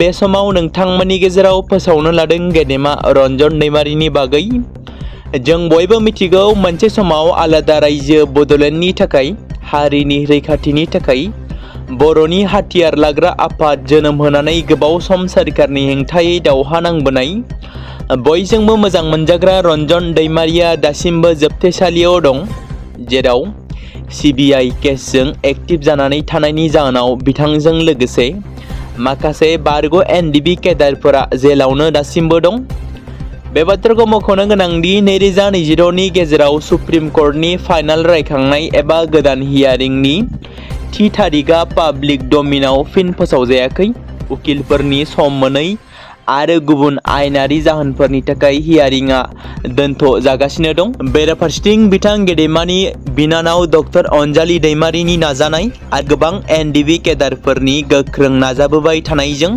बे समाव नोंथांमोननि गेजेराव फोसावनो लादों गेदेमा रन्जन दैमारिनि बागै। जों बयबो मिथिगौ मोनसे समाव आलादा रायजो बड'लेण्डनि थाखाय हारिनि रैखाथिनि थाखाय बर'नि हाथियार लाग्रा आफाद जोनोम होनानै गोबाव सम सोरखारनि हेंथायै दावहा नांबोनाय बयजोंबो मोजां मोनजाग्रा रन्जन दैमारिया दासिमबो जोबथेसालियाव दं, जेराव CBI केसजों एक्टिभ जानानै थानायनि जाहोनाव बिथांजों लोगोसे माखासे बारग' NDB केडारफोरा जेलावनो दासिमबो दं। बे बाथ्राखौ मख'नो गोनांदि 2022 नि गेजेराव सुप्रिम कर्टनि फाइनाल रायखांनाय एबा गोदान हियारिंनि थि थारिखआ पाब्लिक डमिनाव फिन फोसावजायाखै। उकिलफोरनि सम मोनै आरो गुबुन आयेनारि जाहोनफोरनि थाखाय हियारिंआ दोनथ' जागासिनो दं। बेराफारसेथिं बिथां गेदेमानि बिनानाव डक्टर अनजालि दैमारिनि नाजानाय आरो गोबां NDB केडारफोरनि गोख्रों नाजाबोबाय थानायजों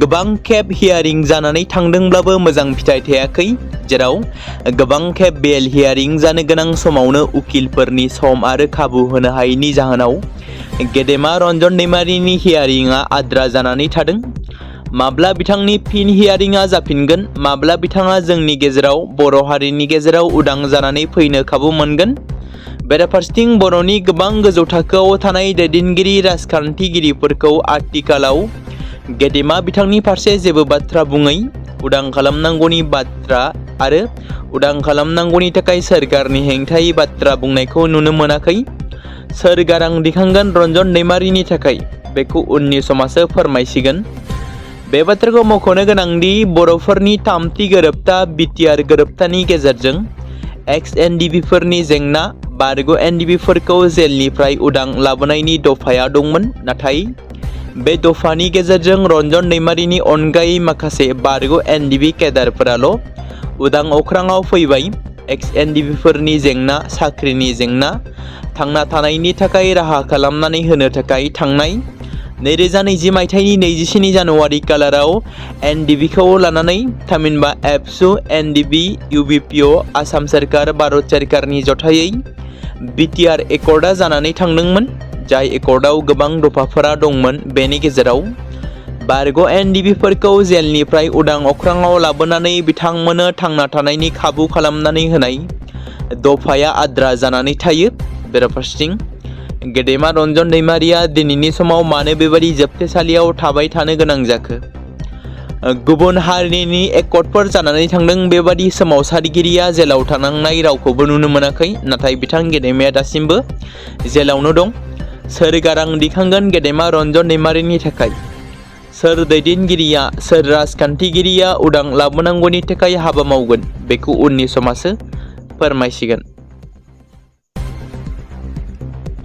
गोबां खेब हियारिं जानानै थांदोंब्लाबो मोजां फिथाइ थायाखै, जेराव गोबां खेब बेल हियारिं जानो गोनां समावनो उकिलफोरनि सम आरो खाबु होनो हायैनि जाहोनाव गेदेमा रन्जन दैमारिनि हियारिंआ आद्रा जानानै थादों। माब्ला बिथांनि फिन हियारिंआ जाफिनगोन, माब्ला बिथाङा जोंनि गेजेराव बर' हारिनि गेजेराव उदां जानानै फैनो खाबु मोनगोन। बेराफारसेथिं बर'नि गोबां गोजौ थाखोआव थानाय दैदेनगिरि राजखान्थिगिरिफोरखौ आथिखालाव गेदेमा बिथांनि फारसे जेबो बाथ्रा बुङै, उदां खालामनांगौनि बाथ्रा आरो उदां खालामनांगौनि थाखाय सोरखारनि हेंथायै बाथ्रा बुंनायखौ नुनो मोनाखै। सोर गारां दिखांगोन रन्जन दैमारिनि थाखाय, बेखौ उननि समासो फोरमायसिगोन। बे बाथ्राखौ मख'नो गोनांदि बर'फोरनि थामथि गोरोबथा BTR गोरोबथानि गेजेरजों ex-NDBफोरनि जेंना बारग' NDBफोरखौ जेलनिफ्राय उदां लाबोनायनि दफाया दंमोन, नाथाय बे दफानि गेजेरजों रन्जन दैमारिनि अनगायै माखासे बारग' NDB केडारफोराल' उदां अख्राङाव फैबाय। ex-NDBफोरनि जेंना, साख्रिनि जेंना, थांना थानायनि थाखाय राहा खालामनानै होनो थाखाय थांनाय 2020 मायथाइनि 27 जानुवारि खालाराव NDBखौ लानानै थामहिनबा एबसु, NDB, UBPO, आसाम सोरखार, भारत सोरखारनि जथायै BTR एकर्डआ जानानै थांदोंमोन, जाय एकर्डआव गोबां दफाफोरा दंमोन। बेनि गेजेराव बारग' NDBफोरखौ जेलनिफ्राय उदां अख्राङाव लाबोनानै बिथांमोननो थांना थानायनि खाबु खालामनानै होनाय दफाया आद्रा जानानै थायो। बेराफारसेथिं गेदेमा रन्जन दैमारिया दिनैनि समाव मानो बेबादि जोबथेसालियाव थाबाय थानो गोनां जाखो? गुबुन हारिनि एकर्डफोर जानानै थांदों। बेबादि सोमावसारगिरिया जेलाव थानांनाय रावखौबो नुनो मोनाखै, नाथाय बिथां गेदेमाया दासिमबो जेलावनो दं। सोर गारां दिखांगोन गेदेमा रन्जन दैमारिनि थाखाय? सोर दैदेनगिरिया, सोर राजखान्थिगिरिया उदां लाबोनांगौनि थाखाय हाबा मावगोन, बेखौ उननि समासो फोरमायसिगोन।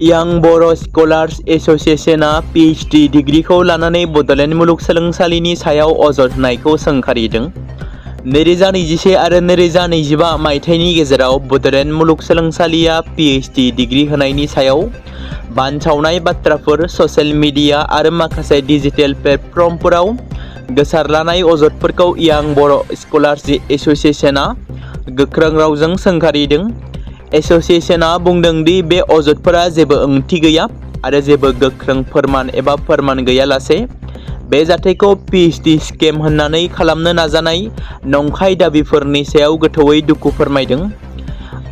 यां बर' स्कलार्स एस'सिएशनआ PhD डिग्रीखौ लानानै बड'लेण्ड मुलुगसोलोंसालिनि सायाव अजद होनायखौ सोंखारिदों। 2021 आरो 2025 मायथाइनि गेजेराव बड'लेण्ड मुलुगसोलोंसालिया PhD डिग्री होनायनि सायाव बानसावनाय बाथ्राफोर ससियेल मिडिया आरो माखासे डिजिटेल प्लेटफर्मफोराव गोसारलानाय अजदफोरखौ यां बर' स्कलार्स एस'सिएशनआ गोख्रों रावजों सोंखारिदों। एस'सिएशनआ बुंदों दि बे अजदफोरा जेबो ओंथि गैया आरो जेबो गोख्रों फोरमान एबा फोरमान गैयालासे बे जाथायखौ PhD स्केम होननानै खालामनो नाजानाय नंखाय दाबिफोरनि सायाव गोथौयै दुखु फोरमायदों।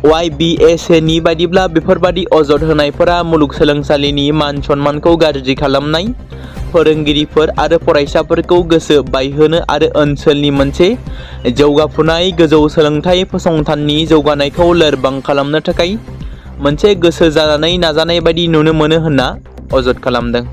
YBSAनि बायदिब्ला बेफोरबादि अजद होनायफोरा मुलुगसोलोंसालिनि मान सन्मानखौ गाज्रि खालामनाय, फोरोंगिरिफोर आरो फरायसाफोरखौ गोसो बायहोनो आरो ओनसोलनि मोनसे जौगाफुनाय गोजौ सोलोंथाइ फसंथाननि जौगानायखौ लोरबां खालामनो थाखाय मोनसे गोसो जानानै नाजानाय बायदि नुनो मोनो होनना अजद खालामदों।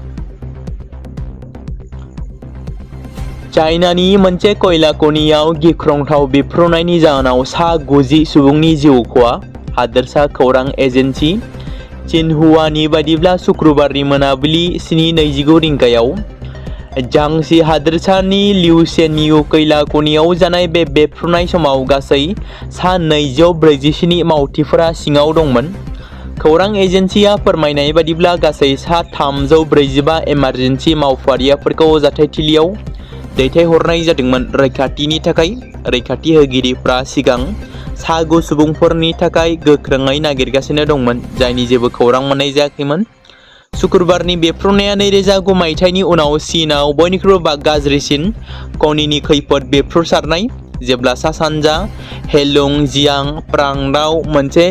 चाइनानि मोनसे खयला खनियाव गिख्रंथाव बेफ्रुनायनि जाहोनाव सा 90 सुबुंनि जिउ खहा। हादोरसा खौरां एजेन्सि सिनहुआनि बायदिब्ला शुक्रबारनि मोनाबिलि 7:29 रिंगायाव झांसी हादोरसानि लिउसेनिउ खैला खनियाव जानाय बे बेफ्रुनाय समाव गासै सा 247 मावथिफोरा सिङाव दंमोन। खौरां एजेन्सिया फोरमायनाय बायदिब्ला गासै सा 345 इमारजेन्सि मावफारियाफोरखौ जाथायथिलियाव दैथायहरनाय जादोंमोन। रैखाथिनि थाखाय रैखाथि होगिरिफ्रा सिगां सा 9 सुबुंफोरनि थाखाय गोख्रोङै नागिरगासिनो दंमोन, जायनि जेबो खौरां मोननाय जायाखैमोन। शुक्रबारनि बेफ्रुनाया 2009 मायथाइनि उनाव चीनआव बयनिख्रुइबो गाज्रिसिन खनिनि खैफोद बेफ्रुसारनाय, जेब्ला सा-सानजा हेलुं जियां प्रांतआव मोनसे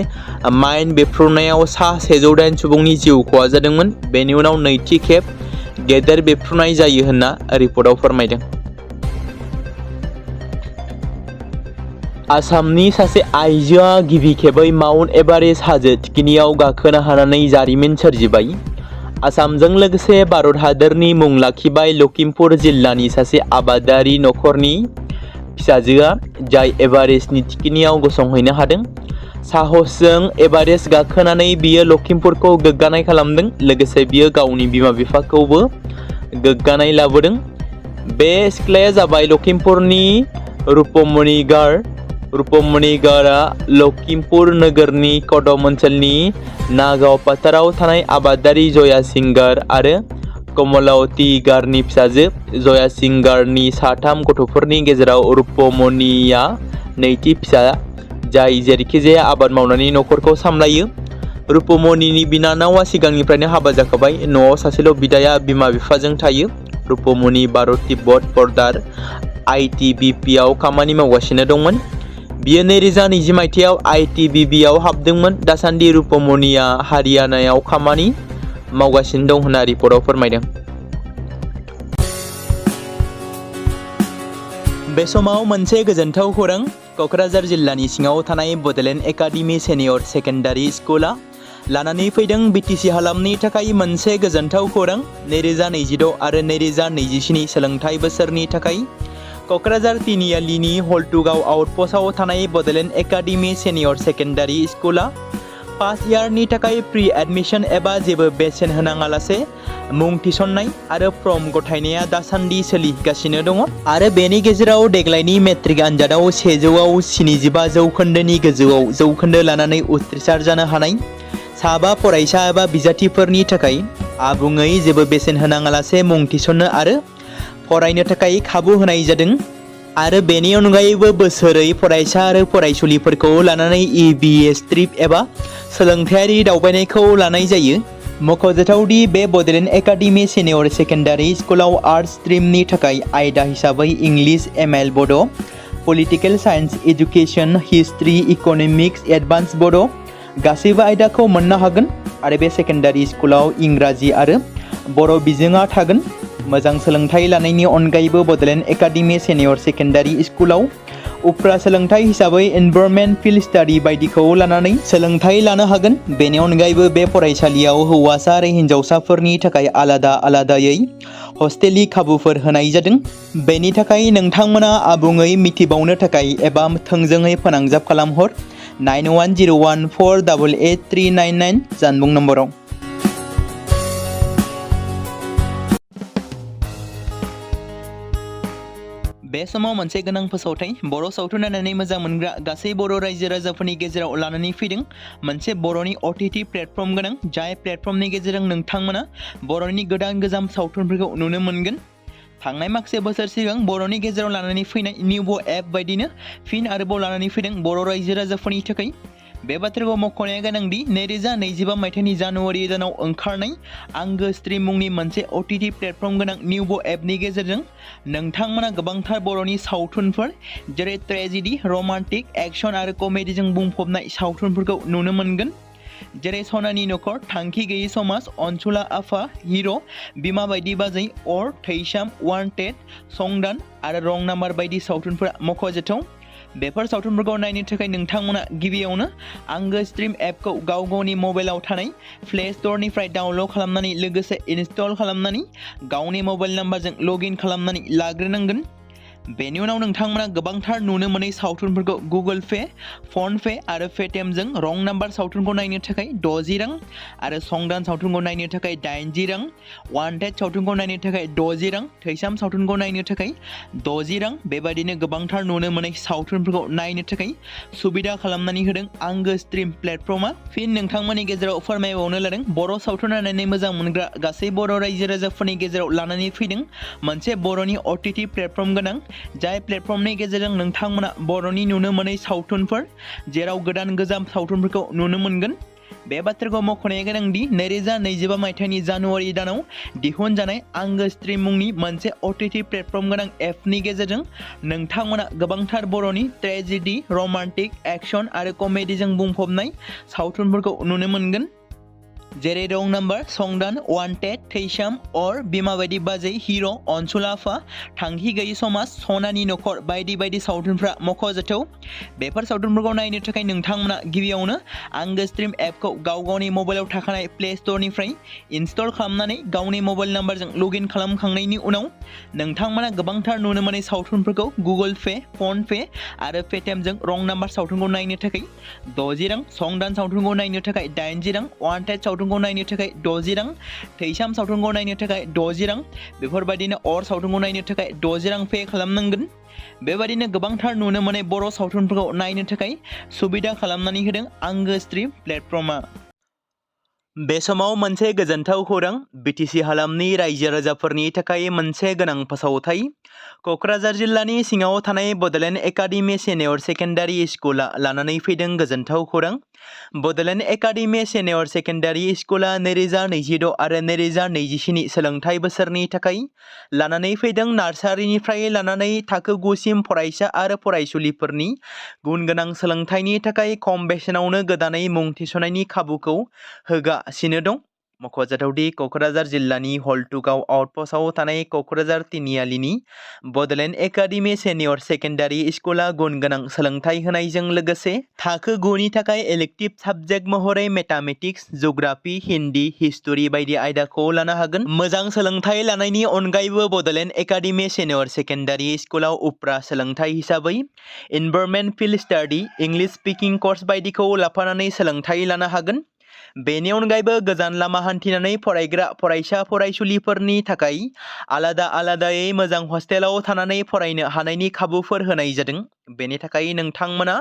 माइन बेफ्रुनायाव सा 108 सुबुंनि जिउ खहा जादोंमोन। बेनि उनाव नैथि खेब गेदेर बेफ्रुनाय जायो होनना रिपर्टआव फोरमायदों। आसामनि सासे आइजोआ गिबि खेबै माउन्ट एभारेस्ट हाजो थिखिनियाव गाखोनो हानानै जारिमिन सोरजिबाय। आसामजों लोगोसे भारत हादरनि मुं लाखिबाय लखिमपुर जिल्लानि सासे आबादारि नखरनि फिसाजोआ, जाय एभारेस्टनि थिखिनियाव गसंहैनो हादों। साहसजों एभारेस्ट गाखोनानै बियो लखिमपुरखौ गोग्गानाय खालामदों। लोगोसे बियो गावनि बिमा-बिफाखौबो गोग्गानाय लाबोदों। बे सिख्लाया जाबाय लखिमपुरनि रुपमनि गार। रुपमनि गारआ लखिमपुर नोगोरनि कदम ओनसोलनि नागाव फोथाराव थानाय आबादारि जया सिंगार आरो कमलावती गारनि फिसाजो। जया सिंगारनि 3 गथ'फोरनि गेजेराव रुपमनिया नैथि फिसा, जाय जेरैखिजाया आबाद मावनानै नखरखौ सामलायो। रुपमनिनि बिनानावा सिगांनिफ्रायनो हाबा जाखाबाय। न'आव सासेल' बिदाया बिमा-बिफाजों थायो। रुपमनि भारत-तिब्बत बर्डार ITBP आव खामानि मावगासिनो दंमोन। बियो 2020 मायथाइयाव ITBP आव हाबदोंमोन। दासान्दि रुपमनिया हारियानायाव खामानि मावगासिनो दं होनना रिपर्टआव फोरमायदों। बे समाव मोनसे गोजोनथाव खौरां। क'क्राझार जिल्लानि सिङाव थानाय बड'लेण्ड एकाडेमि सिनियर सेकेन्डारि स्कुला लानानै फैदों BTC हालामनि थाखाय मोनसे गोजोनथाव खौरां। 2026 आरो 2027 सोलोंथाइ बोसोरनि थाखाय क'क्राझार तिनिआलिनि हल्टुगाव आउटपस्टआव थानाय बड'लेण्ड एकाडेमि सिनियर सेकेन्डारि स्कुला फार्स्ट इयारनि थाखाय प्रि एडमिशन एबा जेबो बेसेन होनाङालासे मुं थिसननाय आरो फर्म गथायनाया दासान्दि सोलिगासिनो दङ। आरो बेनि गेजेराव देग्लायनि मेट्रिक आनजादाव 100आव 75 जौखोन्दोनि गोजौआव जौखोन्दो लानानै उथ्रिसार जानो हानाय साबा फरायसा एबा बिजाथिफोरनि थाखाय आबुङै जेबो बेसेन होनाङालासे मुं थिसननो आरो फरायनो थाखाय खाबु होनाय जादों। आरो बेनि अनगायैबो बोसोरै फरायसा आरो फरायसुलिफोरखौ लानानै EBS ट्रिप एबा सोलोंथायारि दावबायनायखौ लानाय जायो। मख'जाथावदि बे बड'लेण्ड एकाडेमि सिनियर सेकेन्डारि स्कुलाव आर्ट्स स्ट्रिमनि थाखाय आयदा हिसाबै इंलिश, ML बड', political science, education, history, economics, advance बड' गासैबो आयदाखौ मोननो हागोन। आरो बे सेकेन्डारि स्कुलाव इंराजि आरो बर' बिजोङा थागोन। मोजां सोलोंथाइ लानायनि अनगायैबो बड'लेण्ड एकाडेमि सिनियर सेकेन्डारि स्कुलाव उफ्रा सोलोंथाइ हिसाबै एनभायरनमेन्ट, फिल्ड स्टाडि बायदिखौ लानानै सोलोंथाइ लानो हागोन। बेनि अनगायैबो बे फरायसालियाव हौवासा आरो हिन्जावसाफोरनि थाखाय आलादा आलादायै हस्टेलनि खाबुफोर होनाय जादों। बेनि थाखाय नोंथांमोना आबुङै मिथिबावनो थाखाय एबा थोंजोङै फोनांजाब खालामहर 9101488399 जानबुं नम्बराव। बे समाव मोनसे गोनां फोसावथाय बर' सावथुन नायनानै मोजां मोनग्रा गासै बर' रायजो राजाफोरनि गेजेराव लानानै फैदों मोनसे बर'नि OTT प्लेटफर्म गोनां, जाय प्लेटफर्मनि गेजेरजों नोंथांमोना बर'नि गोदान गोजाम सावथुनफोरखौ नुनो मोनगोन। थांनाय माखासे बोसोर सिगां बर'नि गेजेराव लानानै फैनाय निउबो एप बायदिनो फिन आरोबाव लानानै फैदों बर' रायजो राजाफोरनि थाखाय। बे बाथ्राखौ मख'नाया गोनांदि 2025 मायथाइनि जानुवारि दानाव ओंखारनाय आंगो स्ट्रिम मुंनि मोनसे OTT प्लेटफर्म गोनां निउबो एपनि गेजेरजों नोंथांमोना गोबांथार बर'नि सावथुनफोर जेरै ट्रेजेडि, रमान्टिक, एक्सन आरो कमेडिजों बुंफबनाय सावथुनफोरखौ नुनो मोनगोन। जेरै सनानि नखर, थांखि गैयै समाज, अनसुला आफा, हिर', बिमा बायदि बाजै, अर, थैसाम, वान्टेड, संदान आरो रं नाम्बार बायदि सावथुनफोरा मख'जाथाव। बेफोर सावथुनफोरखौ नायनो थाखाय नोंथांमोना गिबियावनो आंगो स्ट्रिम एपखौ गाव गावनि मबाइलाव थानाय प्ले स्ट'रनिफ्राय डाउनल'ड खालामनानै लोगोसे इनस्टल खालामनानै गावनि मबाइल नाम्बारजों लगइन खालामनानै लाग्रोनांगोन। बेनि उनाव नोंथांमोना गोबांथार नुनो मोनै सावथुनफोरखौ गुगोल पे, फन पे आरो पेटिएमजों रं नाम्बार सावथुनखौ नायनो थाखाय 60 रां आरो संदान सावथुनखौ नायनो थाखाय 80 रां, वान्टेड सावथुनखौ नायनो थाखाय 60 रां, थैसाम सावथुनखौ नायनो थाखाय 60 रां बेबायदिनो गोबांथार नुनो मोनै सावथुनफोरखौ नायनो थाखाय सुबिदा खालामनानै होदों आंगो स्ट्रिम प्लेटफर्मा। फिन नोंथांमोननि गेजेराव फोरमायबावनो लादों बर' सावथुन नायनानै मोजां मोनग्रा गासै बर' रायजो राजाफोरनि गेजेराव लानानै फैदों मोनसे बर'नि OTT प्लेटफर्म गोनां, जाय प्लेटफर्मनि गेजेरजों नोंथांमोना बर'नि नुनो मोनै सावथुनफोर जेराव गोदान गोजाम सावथुनफोरखौ नुनो मोनगोन। बे बाथ्राखौ मख'नाया गोनांदि 2025 मायथाइनि जानुवारि दानाव दिहुनजानाय आंगो स्ट्रीम मुंनि मोनसे OTT प्लेटफर्म गोनां एपनि गेजेरजों नोंथांमोना गोबांथार बर'नि ट्रेजेडी, रमान्टिक, एक्शन आरो कमेडीजों बुंफबनाय सावथुनफोरखौ नुनो मोनगोन। जेरै रं नाम्बार, संदान, वान्टेड, थैसाम, अर, बिमा बायदि बाजै, हिर', अनसुला आफा, थांखि गैयि समाज, सनानि नखर बायदि बायदि सावथुनफ्रा मख'जाथाव। बेफोर सावथुनफोरखौ नायनो थाखाय नोंथांमोना गिबियावनो आंगो स्ट्रीम एपखौ गावनि मबाइलाव थाखानाय प्ले स्ट'रनिफ्राय इनस्टल खालामनानै गावनि मबाइल नाम्बारजों लगइन खालामखांनायनि उनाव नोंथांमोना गोबांथार नुनो मोनै सावथुनफोरखौ गुगोल पे, फन पे आरो पेटिएमजों रं नाम्बार सावथुनखौ नायनो थाखाय 60 रां, संदान सावथुनखौ नायनो थाखाय 80 रां, वान्टेड सावथुनखौ नायनो थाखाय 60 रां, थैसाम सावथुनखौ नायनो थाखाय 60 रां, बेफोरबायदिनो अर सावथुनखौ नायनो थाखाय 60 रां पे खालामनांगोन। बेबायदिनो गोबांथार नुनो मोनै बर' सावथुनफोरखौ नायनो थाखाय सुबिदा खालामनानै होदों आंगो स्ट्रीम प्लेटफर्मा। बे समाव मोनसे गोजोनथाव खौरां, BTC हालामनि रायजो राजाफोरनि थाखाय मोनसे गोनां फोसावथाय। क'क्राझार जिल्लानि सिङाव थानाय बड'लेण्ड एकाडेमि सिनियर सेकेन्डारि स्कुला लानानै फैदों गोजोनथाव खौरां। बड'लेण्ड एकाडेमि सिनियर सेकेन्डारि स्कुला 2026 आरो 2027 सोलोंथाइ बोसोरनि थाखाय लानानै फैदों नार्सारिनिफ्राय लानानै थाखो 9 सिम फरायसा आरो फरायसुलिफोरनि गुन गोनां सोलोंथाइनि थाखाय खम बेसेनावनो गोदानै मुं थिसननायनि खाबुखौ होगासिनो दं। मख'जाथावदि क'क्राझार जिल्लानि हल्टुगाव आउटपस्टआव थानाय क'क्राझार तिनिआलिनि बड'लेण्ड एकाडेमि सिनियर सेकेन्डारि स्कुला गुन गोनां सोलोंथाइ होनायजों लोगोसे थाखो 9 नि थाखाय इलेक्टिभ साबजेक्ट महरै मेथामेटिक्स, जिअ'ग्राफि, हिन्दी, हिस्टरि बायदि आयदाखौ लानो हागोन। मोजां सोलोंथाइ लानायनि अनगायैबो बड'लेण्ड एकाडेमि सिनियर सेकेन्डारि स्कुलाव उफ्रा सोलोंथाइ हिसाबै environment field study, English speaking course बायदिखौ लाफानानै सोलोंथाइ लानो हागोन। बेनि अनगायैबो गोजान लामा हान्थिनानै फरायग्रा फरायसा फरायसुलिफोरनि थाखाय आलादायै मोजां हस्टेलाव थानानै फरायनो हानायनि खाबुफोर होनाय जादों। बेनि थाखाय नोंथांमोना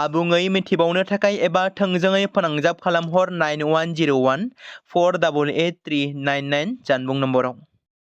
आबुङै मिथिबावनो थाखाय एबा थोंजोङै फोनांजाब खालामहर 9101 488 399 जानबुं नम्बराव।